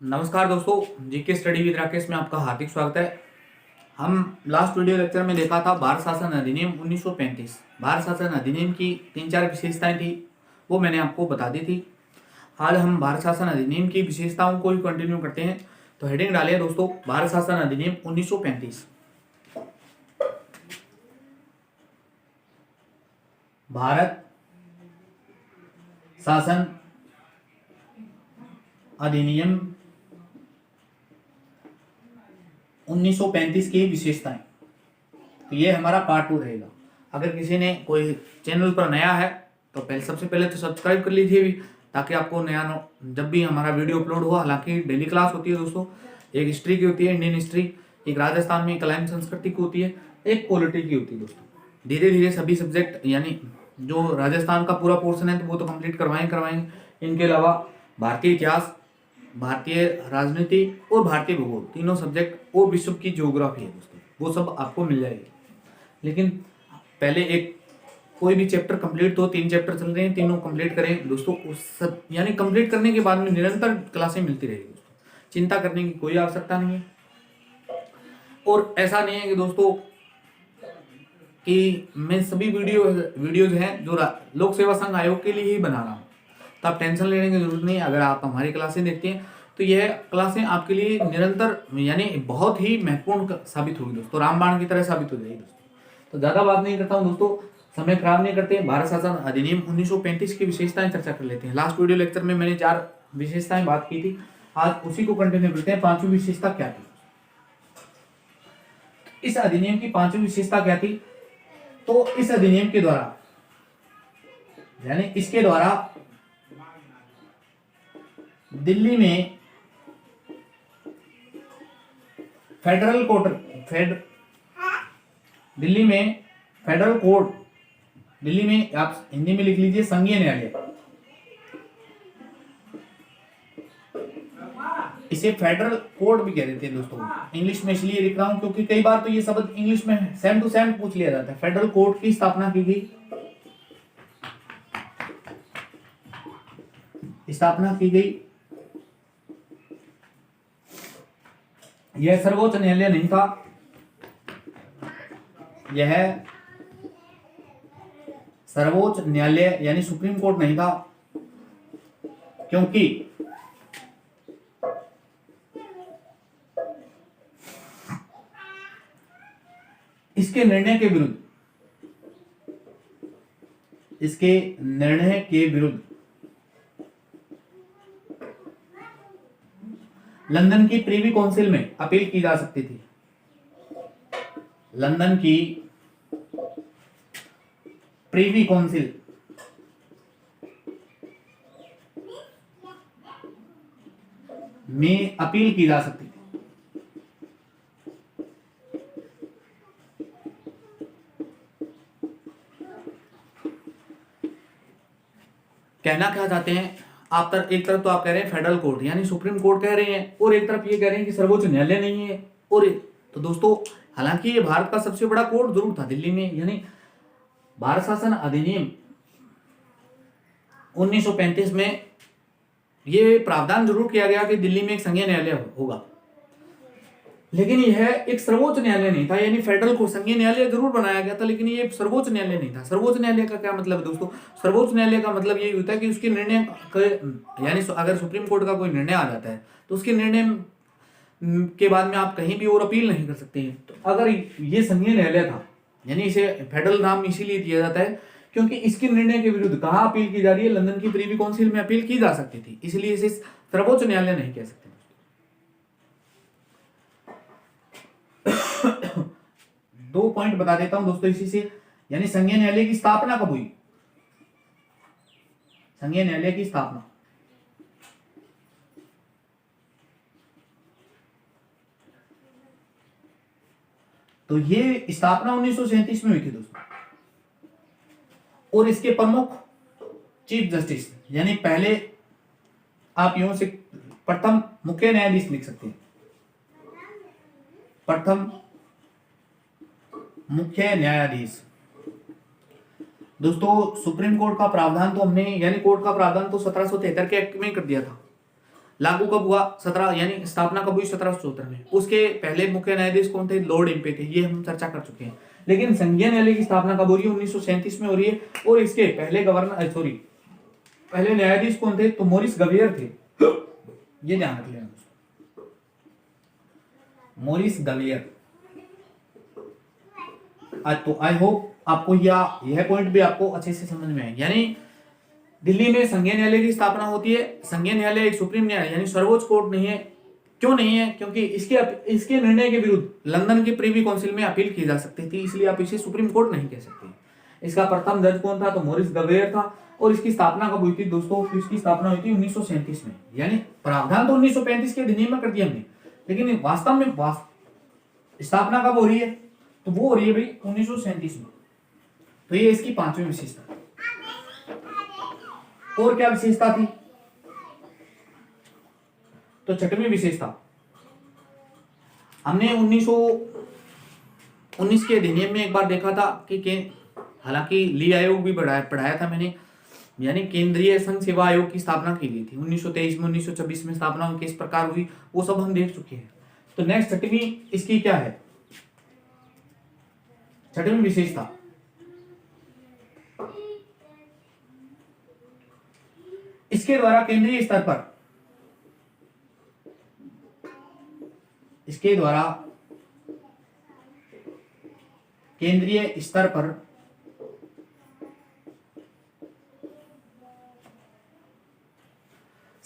नमस्कार दोस्तों, GK study with Rakesh में आपका हार्दिक स्वागत है। हम लास्ट वीडियो लेक्चर में देखा था भारत शासन अधिनियम 1935। भारत शासन अधिनियम की 3-4 विशेषताएं थी, वो मैंने आपको बता दी थी। आज हम भारत शासन अधिनियम की विशेषताओं को ही कंटिन्यू करते हैं। तो हेडिंग डालिए दोस्तों, भारत शासन अधिनियम 1935। भारत शासन अधिनियम 1935 की विशेषताएं। तो ये हमारा पार्ट 2 रहेगा। अगर किसी ने कोई चैनल पर नया है तो सबसे पहले तो सब्सक्राइब कर लीजिए भी, ताकि आपको नया जब भी हमारा वीडियो अपलोड हुआ। हालांकि डेली क्लास होती है दोस्तों, एक हिस्ट्री की होती है, इंडियन हिस्ट्री, एक राजस्थान में कलायन संस्कृति की होती है, एक पॉलिटी की होती है दोस्तों। धीरे धीरे सभी सब्जेक्ट, यानी जो राजस्थान का पूरा पोर्शन है तो वो तो कंप्लीट करवाएंगे। इनके अलावा भारतीय इतिहास, भारतीय राजनीति और भारतीय भूगोल, तीनों सब्जेक्ट और विश्व की ज्योग्राफी है दोस्तों, वो सब आपको मिल जाएगी। लेकिन पहले एक कोई भी चैप्टर कंप्लीट, तो 3 चैप्टर चल रहे हैं, तीनों कंप्लीट करें दोस्तों। उस सब यानी कंप्लीट करने के बाद में निरंतर क्लासें मिलती रहेगी दोस्तों, चिंता करने की कोई आवश्यकता नहीं है। और ऐसा नहीं है कि दोस्तों कि मैं सभी वीडियोज हैं जो लोक सेवा संघ आयोग के लिए ही बना रहा हूँ, तो आप टेंशन लेने की जरूरत नहीं। अगर आप हमारी क्लासें देखते हैं तो यह क्लासें आपके लिए निरंतर यानी बहुत ही महत्वपूर्ण साबित होगी दोस्तों, रामबाण की तरह साबित हो जाएगी दोस्तों। तो ज्यादा बात नहीं करता हूँ दोस्तों, समय खराब नहीं करते। भारत शासन अधिनियम 1935 की विशेषताएं चर्चा कर लेते हैं। लास्ट वीडियो लेक्चर में मैंने 4 विशेषताएं बात की थी, आज उसी को कंटिन्यू करते हैं। 5वीं विशेषता क्या थी? इस अधिनियम की 5वीं विशेषता क्या थी? तो इस अधिनियम के द्वारा, यानी इसके द्वारा दिल्ली में फेडरल कोर्ट, दिल्ली में फेडरल कोर्ट, दिल्ली में आप हिंदी में लिख लीजिए संघीय न्यायालय, इसे फेडरल कोर्ट भी कह देते हैं दोस्तों। इंग्लिश में इसलिए लिख रहा हूं क्योंकि कई बार तो ये शब्द इंग्लिश में सेम टू सेम पूछ लिया जाता है। फेडरल कोर्ट की स्थापना की गई, यह सर्वोच्च न्यायालय नहीं था, यह सर्वोच्च न्यायालय यानी सुप्रीम कोर्ट नहीं था, क्योंकि इसके निर्णय के विरुद्ध लंदन की प्रीवी काउंसिल में अपील की जा सकती थी। लंदन की प्रीवी काउंसिल में अपील की जा सकती थी। कहना क्या चाहते हैं आप? एक तरफ तो आप कह रहे हैं फेडरल कोर्ट यानी सुप्रीम कोर्ट कह रहे हैं, और एक तरफ ये कह रहे हैं कि सर्वोच्च न्यायालय नहीं है। और तो दोस्तों, हालांकि ये भारत का सबसे बड़ा कोर्ट जरूर था दिल्ली में, यानी भारत शासन अधिनियम 1935 में ये प्रावधान जरूर किया गया कि दिल्ली में एक संघीय न्यायालय होगा, लेकिन यह एक सर्वोच्च न्यायालय नहीं था। यानी फेडरल को संघीय न्यायालय जरूर बनाया गया था, लेकिन ये सर्वोच्च न्यायालय नहीं था। सर्वोच्च न्यायालय का क्या मतलब है दोस्तों? सर्वोच्च न्यायालय का मतलब यही होता है कि उसके निर्णय, यानी अगर सुप्रीम कोर्ट का कोई निर्णय आ जाता है तो उसके निर्णय के बाद में आप कहीं भी और अपील नहीं कर सकते हैं। तो अगर ये संघीय न्यायालय था, यानी इसे फेडरल नाम इसीलिए दिया जाता है क्योंकि इसके निर्णय के विरुद्ध कहाँ अपील की जा रही है? लंदन की प्रीवी काउंसिल में अपील की जा सकती थी, इसलिए इसे सर्वोच्च न्यायालय नहीं कह सकते। 2 पॉइंट बता देता हूं दोस्तों इसी से। यानी संघीय न्यायालय की स्थापना कब हुई? संघीय न्यायालय की स्थापना तो ये स्थापना 1937 में हुई थी दोस्तों, और इसके प्रमुख चीफ जस्टिस, यानी पहले आप यूं से प्रथम मुख्य न्यायाधीश लिख सकते हैं, प्रथम मुख्य न्यायाधीश। दोस्तों सुप्रीम कोर्ट का प्रावधान तो हमने, यानी कोर्ट का प्रावधान तो 1773 के एक्ट में कर दिया था, लागू कब हुआ? 17 यानी स्थापना कब हुई? 1774 में। उसके पहले मुख्य न्यायाधीश कौन थे? लॉर्ड इम्पे थे। ये हम चर्चा कर चुके हैं। लेकिन संघीय न्यायालय की स्थापना कब हो रही है? 1937 में हो रही है। और इसके पहले पहले न्यायाधीश कौन थे? तो मोरिस गवेयर थे। ये ध्यान रख लेना, मोरिस गवेयर। तो आई होप आपको यह पॉइंट भी आपको अच्छे से समझ में आए। यानी दिल्ली में संघीय न्यायालय की स्थापना होती है। संघीय न्यायालय एक सुप्रीम न्यायालय यानी सर्वोच्च कोर्ट नहीं है। क्यों नहीं है? क्योंकि इसके निर्णय के विरुद्ध लंदन की प्रीवी काउंसिल में अपील की जा सकती थी, इसलिए आप इसे सुप्रीम कोर्ट नहीं कह सकते। इसका प्रथम जज कौन था? तो मोरिस गवेयर था। और इसकी स्थापना कब हुई थी दोस्तों? इसकी स्थापना हुई थी 1937 में। यानी प्रावधान तो 1935 के अधिनियम में कर दिया हमने, लेकिन वास्तव में स्थापना कब हो रही है? तो वो हो रही है भाई 1937 में। तो ये इसकी 5वीं विशेषता। और क्या विशेषता थी? तो 6वीं विशेषता, हमने 1919 के अधिनियम में एक बार देखा था कि हालांकि ली आयोग भी पढ़ाया था मैंने, यानी केंद्रीय संघ सेवा आयोग की स्थापना की गई थी 1923 में, 1926 में स्थापना किस प्रकार हुई वो सब हम देख चुके हैं। तो नेक्स्ट 6वीं इसकी क्या है? 6वीं विशेषता, इसके द्वारा केंद्रीय स्तर पर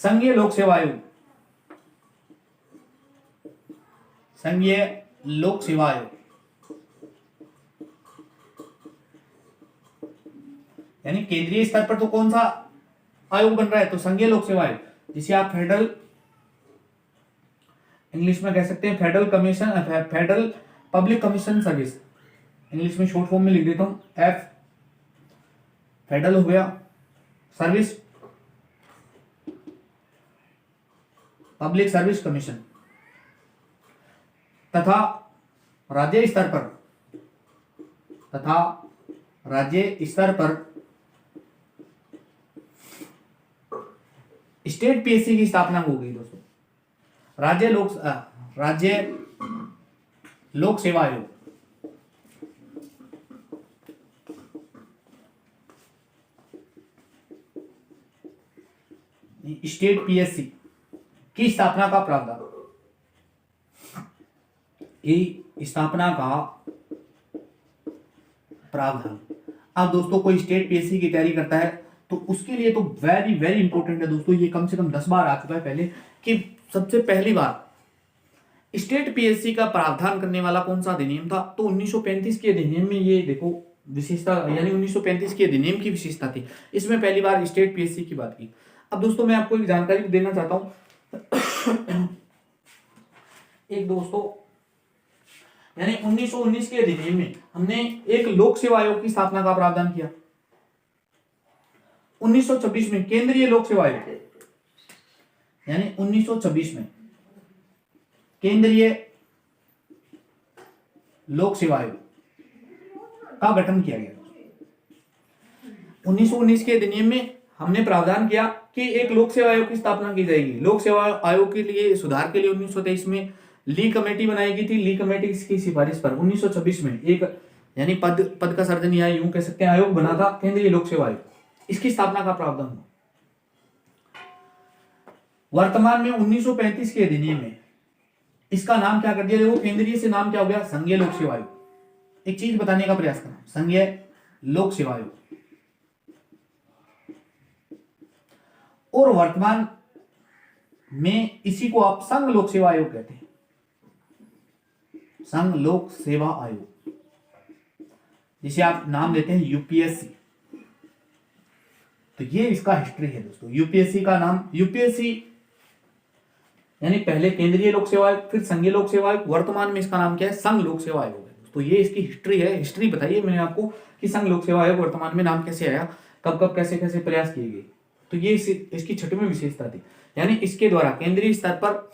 संघीय लोक सेवा आयोग यानी केंद्रीय स्तर पर तो कौन सा आयोग बन रहा है? तो संघीय लोक सेवा आयोग, जिसे आप फेडरल इंग्लिश में कह सकते हैं federal public commission service, English में शॉर्ट फॉर्म में लिख देता हूं एफ। फेडरल हो गया सर्विस, पब्लिक सर्विस कमीशन, तथा राज्य स्तर पर स्टेट पीएससी की स्थापना हो गई दोस्तों। राज्य लोक सेवा आयोग, स्टेट पीएससी की स्थापना का प्रावधान, अब दोस्तों कोई स्टेट पीएससी की तैयारी करता है तो उसके लिए तो वेरी वेरी इंपॉर्टेंट है दोस्तों, ये कम से कम 10 बार आ चुका है पहले, कि सबसे पहली बार स्टेट पीएससी का प्रावधान करने वाला कौन सा अधिनियम था? तो 1935 के अधिनियम में, ये देखो विशेषता, यानी 1935 के अधिनियम की विशेषता थी, इसमें पहली बार स्टेट पीएससी की बात की। अब दोस्तों मैं आपको एक जानकारी देना चाहता हूं एक दोस्तों, यानी 1919 के अधिनियम में हमने एक लोक सेवा आयोग की स्थापना का प्रावधान किया। 1926 में केंद्रीय लोक सेवा आयोग, यानी 1926 में केंद्रीय लोक सेवा आयोग का गठन किया गया। 1919 के अधिनियम में हमने प्रावधान किया कि एक लोक सेवा आयोग की स्थापना की जाएगी। लोक सेवा आयोग के लिए सुधार के लिए 1923 में ली कमेटी बनाई गई थी। ली कमेटी की सिफारिश पर 1926 में एक यानी पद का सर्जन या यूं कह सकते हैं आयोग बना था, केंद्रीय लोक सेवा आयोग, इसकी स्थापना का प्रावधान हुआ। वर्तमान में 1935 के अधिनियम में इसका नाम क्या कर दिया? देखो केंद्रीय से नाम क्या हो गया? संघीय लोक सेवा आयोग। एक चीज बताने का प्रयास करना, संघीय लोक सेवा आयोग, और वर्तमान में इसी को आप संघ लोक सेवा आयोग कहते हैं, संघ लोक सेवा आयोग, जिसे आप नाम देते हैं यूपीएससी। तो ये इसका हिस्ट्री है दोस्तों। यूपीएससी का नाम, यूपीएससी यानी पहले केंद्रीय लोक सेवा आयोग, फिर संघीय लोक सेवा आयोग, वर्तमान में इसका नाम क्या है? संघ लोक सेवा आयोग है। तो ये इसकी हिस्ट्री है। हिस्ट्री बताइए मैंने आपको कि संघ लोक सेवा आयोग वर्तमान में नाम कैसे आया, कब कब कैसे कैसे प्रयास किए गए। तो ये इसकी 6वीं विशेषता थी, यानी इसके द्वारा केंद्रीय स्तर पर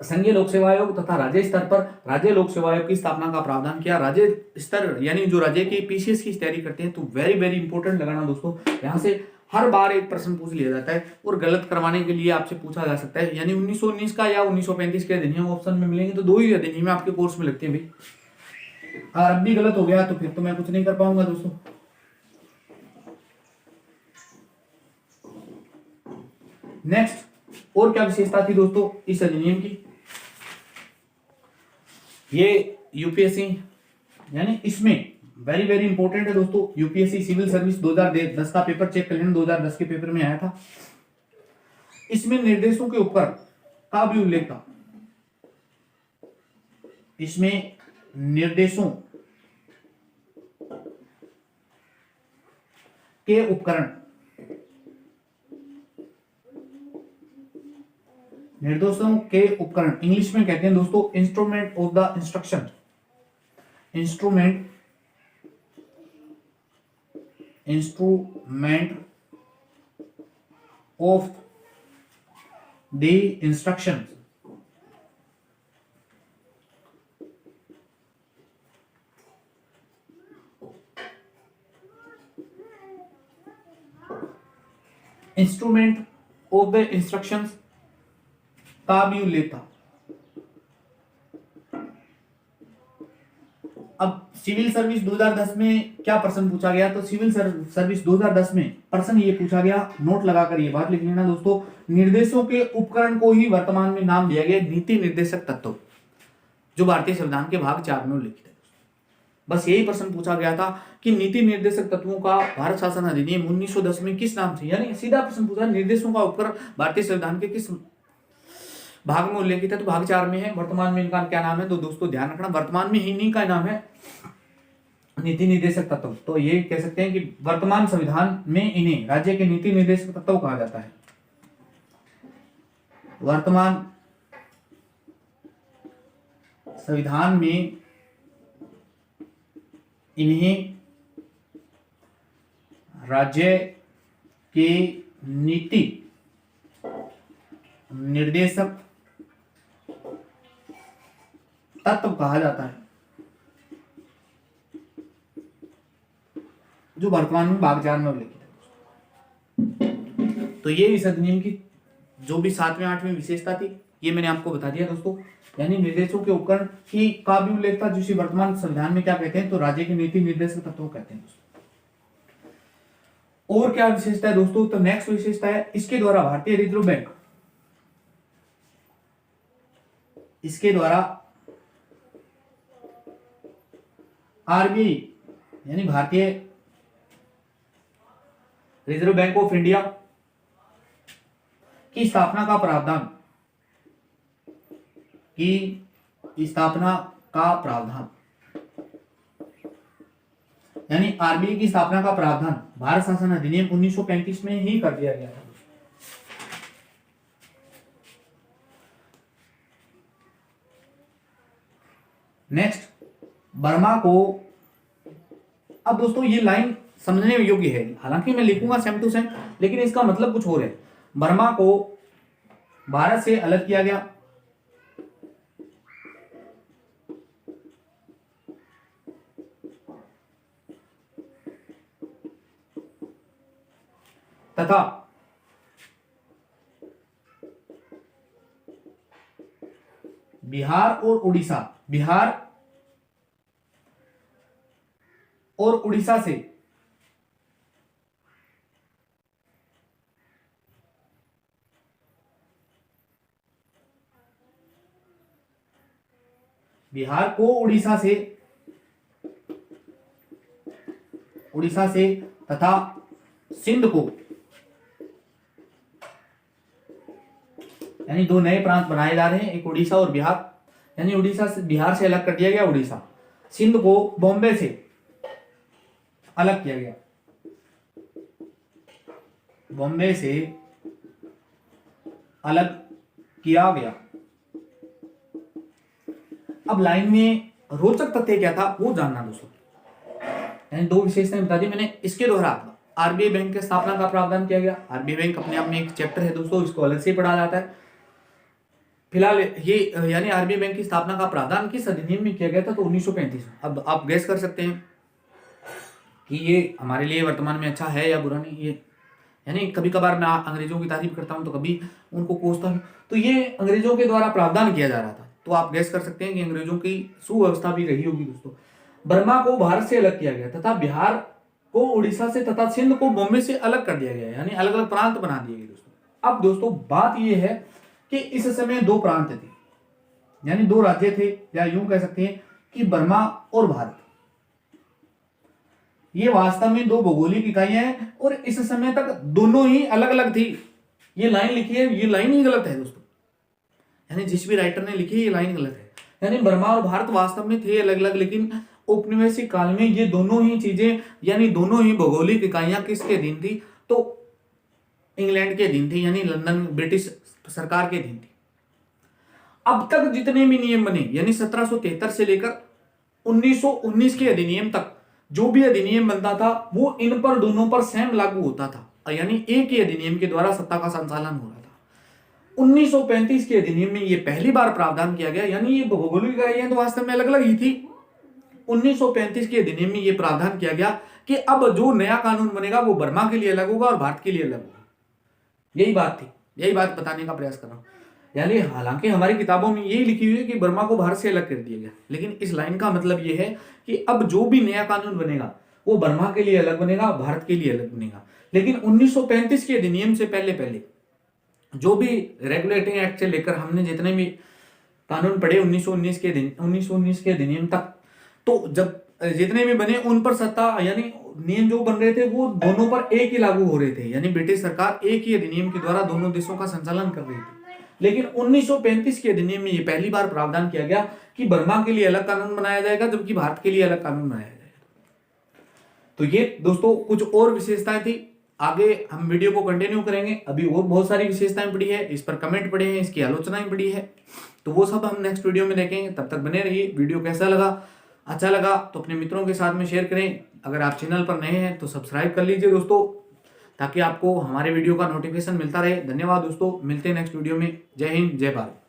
संघीय लोक सेवा आयोग तथा राज्य स्तर पर राज्य लोक सेवा आयोग की स्थापना का प्रावधान किया। राज्य स्तर यानी जो राज्य की पीसीएस की तैयारी करते हैं, तो वेरी वेरी इंपॉर्टेंट लगाना दोस्तों, यहां से हर बार एक प्रश्न पूछ लिया जाता है और गलत करवाने के लिए आपसे पूछा जा सकता है। यानी 1919 का या 1935 के अधिनियम ऑप्शन में मिलेंगे, तो 2 ही अधिनियम आपके कोर्स में लगते हैं भाई। अगर अब भी गलत हो गया तो फिर तो मैं कुछ नहीं कर पाऊंगा दोस्तों। नेक्स्ट और क्या विशेषता थी दोस्तों इस अधिनियम की, ये यूपीएससी यानी इसमें वेरी वेरी इंपॉर्टेंट है दोस्तों, यूपीएससी सिविल सर्विस 2010 का पेपर चेक कर लेना, 2010 के पेपर में आया था। इसमें निर्देशों के ऊपर का भी उल्लेख था, इसमें निर्देशों के उपकरण, निर्देशों के उपकरण इंग्लिश में कहते हैं दोस्तों instrument of the instruction, instrument of the instruction. Instrument of the instructions का भी उल्लेख था। अब सिविल सर्विस 2010 में क्या प्रश्न पूछा गया, तो सिविल सर्विस 2010 में प्रश्न ये पूछा गया, नोट लगाकर ये बात लिख लेना दोस्तों, निर्देशों के उपकरण को ही वर्तमान में नाम दिया गया नीति निर्देशक तत्व, जो भारतीय संविधान के भाग 4 में उल्लिखित है। बस यही प्रश्न पूछा गया था कि नीति निर्देशक तत्वों का भारत शासन अधिनियम 1910 में किस नाम से, यानी सीधा प्रश्न पूछा निर्देशों का उपकरण भारतीय संविधान के किस भाग में उल्लेखित है, तो भाग 4 में है। वर्तमान में इनका क्या नाम है, तो दोस्तों ध्यान रखना, वर्तमान में इन्हीं का नाम है नीति निर्देशक तत्व। तो ये कह सकते हैं कि वर्तमान संविधान में इन्हें राज्य के नीति निर्देशक तत्व कहा जाता है। वर्तमान संविधान में इन्हें राज्य के नीति निर्देशक तत्व कहा जाता है, जो वर्तमान में भाग 4 में उल्लेखित है। तो ये इस अधिनियम की जो भी 7वें 8वें विशेषता थी, ये मैंने आपको बता दिया दोस्तों। यानी निर्देशों के उपकरण की का भी उल्लेख था, जिसे वर्तमान संविधान में क्या कहते हैं, तो राज्य के नीति निर्देशक तत्व कहते हैं दोस्तों। और क्या विशेषता है दोस्तों, तो नेक्स्ट विशेषता है इसके द्वारा भारतीय रिजर्व बैंक, इसके द्वारा आरबीआई यानी भारतीय रिजर्व बैंक ऑफ इंडिया की स्थापना का प्रावधान, की स्थापना का प्रावधान, यानी आरबीआई की स्थापना का प्रावधान भारत शासन अधिनियम 1935 में ही कर दिया गया था। नेक्स्ट, बर्मा को, अब दोस्तों ये लाइन समझने योग्य है, हालांकि मैं लिखूंगा सेम टू सेम, लेकिन इसका मतलब कुछ और है। बर्मा को भारत से अलग किया गया, तथा बिहार और उड़ीसा, बिहार और उड़ीसा से बिहार को उड़ीसा से तथा सिंध को, यानी 2 नए प्रांत बनाए जा रहे हैं, एक उड़ीसा और बिहार, यानी उड़ीसा से, बिहार से अलग कर दिया गया उड़ीसा, सिंध को बॉम्बे से अलग किया गया, बॉम्बे से अलग किया गया। अब लाइन में रोचक तथ्य क्या था वो जानना दोस्तों, यानी 2 विशेषताएं बता दी मैंने। इसके द्वारा आरबीआई बैंक की स्थापना का प्रावधान किया गया। आरबीआई बैंक अपने आप में एक चैप्टर है दोस्तों, इसको अलग से पढ़ा जाता है। फिलहाल ये यानी आरबीआई बैंक की स्थापना का प्रावधान किस अधिनियम में किया गया था, तो 1935 में। अब आप गैस कर सकते हैं कि ये हमारे लिए वर्तमान में अच्छा है या बुरा नहीं, ये यानी कभी कभार मैं अंग्रेजों की तारीफ करता हूँ तो कभी उनको कोसता हूँ। तो ये अंग्रेजों के द्वारा प्रावधान किया जा रहा था। तो आप गैस कर सकते हैं कि अंग्रेजों की सुव्यवस्था भी रही होगी दोस्तों। बर्मा को भारत से अलग किया गया तथा बिहार को उड़ीसा से तथा सिंध को बॉम्बे से अलग कर दिया गया, यानी अलग अलग प्रांत बना दिए गए दोस्तों। अब दोस्तों बात यह है कि इस समय दो प्रांत थे, यानी दो राज्य थे, या यूं कह सकते हैं कि बर्मा और भारत, ये वास्तव में दो भौगोलिक इकाइयां हैं और इस समय तक दोनों ही अलग अलग थी। ये लाइन लिखी है, ये लाइन ही गलत है दोस्तों, यानी जिस भी राइटर ने लिखी ये लाइन गलत है। यानी बर्मा और भारत वास्तव में थे अलग अलग, लेकिन औपनिवेशिक काल में ये दोनों ही चीजें, यानी दोनों ही भौगोलिक इकाइयां किसके अधीन थी? तो इंग्लैंड के अधीन थी, यानी लंदन ब्रिटिश सरकार के अधीन थी। अब तक जितने भी नियम बने, यानी 1773 से लेकर 1919 के अधिनियम तक जो भी अधिनियम बनता था वो इन पर दोनों पर सेम लागू होता था, यानी एक ही अधिनियम के द्वारा सत्ता का संचालन हो रहा था। 1935 के अधिनियम में ये पहली बार प्रावधान किया गया, यानी ये भौगोलिक इकाइयां तो वास्तव में अलग अलग ही थी। 1935 के अधिनियम में ये प्रावधान किया गया कि अब जो नया कानून बनेगा वो बर्मा के लिए अलग होगा और भारत के लिए अलग होगा। यही बात थी, यही बात बताने का प्रयास कर रहा हूं। यानी हालांकि हमारी किताबों में यही लिखी हुई है कि बर्मा को भारत से अलग कर दिया गया, लेकिन इस लाइन का मतलब यह है कि अब जो भी नया कानून बनेगा वो बर्मा के लिए अलग बनेगा, भारत के लिए अलग बनेगा। लेकिन 1935 के अधिनियम से पहले पहले जो भी रेगुलेटिंग एक्ट से लेकर हमने जितने भी कानून पढ़े 1919 के अधिनियम तक, तो जब जितने भी बने उन पर सत्ता, यानी नियम जो बन रहे थे वो दोनों पर एक ही लागू हो रहे थे, यानी ब्रिटिश सरकार एक ही अधिनियम के द्वारा दोनों देशों का संचालन कर रही थी। लेकिन 1935 के अधिनियम में ये पहली बार प्रावधान किया गया कि बर्मा के लिए अलग कानून बनाया जाएगा जबकि भारत के लिए अलग कानून बनाया जाएगा। तो ये दोस्तों कुछ और विशेषताएं थी, आगे हम वीडियो को कंटिन्यू करेंगे। अभी और बहुत सारी विशेषताएं पड़ी है, इस पर कमेंट पड़े हैं, इसकी आलोचनाएं पड़ी है, तो वो सब हम नेक्स्ट वीडियो में देखेंगे। तब तक बने रहिए। वीडियो कैसा लगा, अच्छा लगा तो अपने मित्रों के साथ में शेयर करें। अगर आप चैनल पर नए हैं तो सब्सक्राइब कर लीजिए दोस्तों, ताकि आपको हमारे वीडियो का नोटिफिकेशन मिलता रहे। धन्यवाद दोस्तों, मिलते हैं नेक्स्ट वीडियो में। जय हिंद, जय भारत।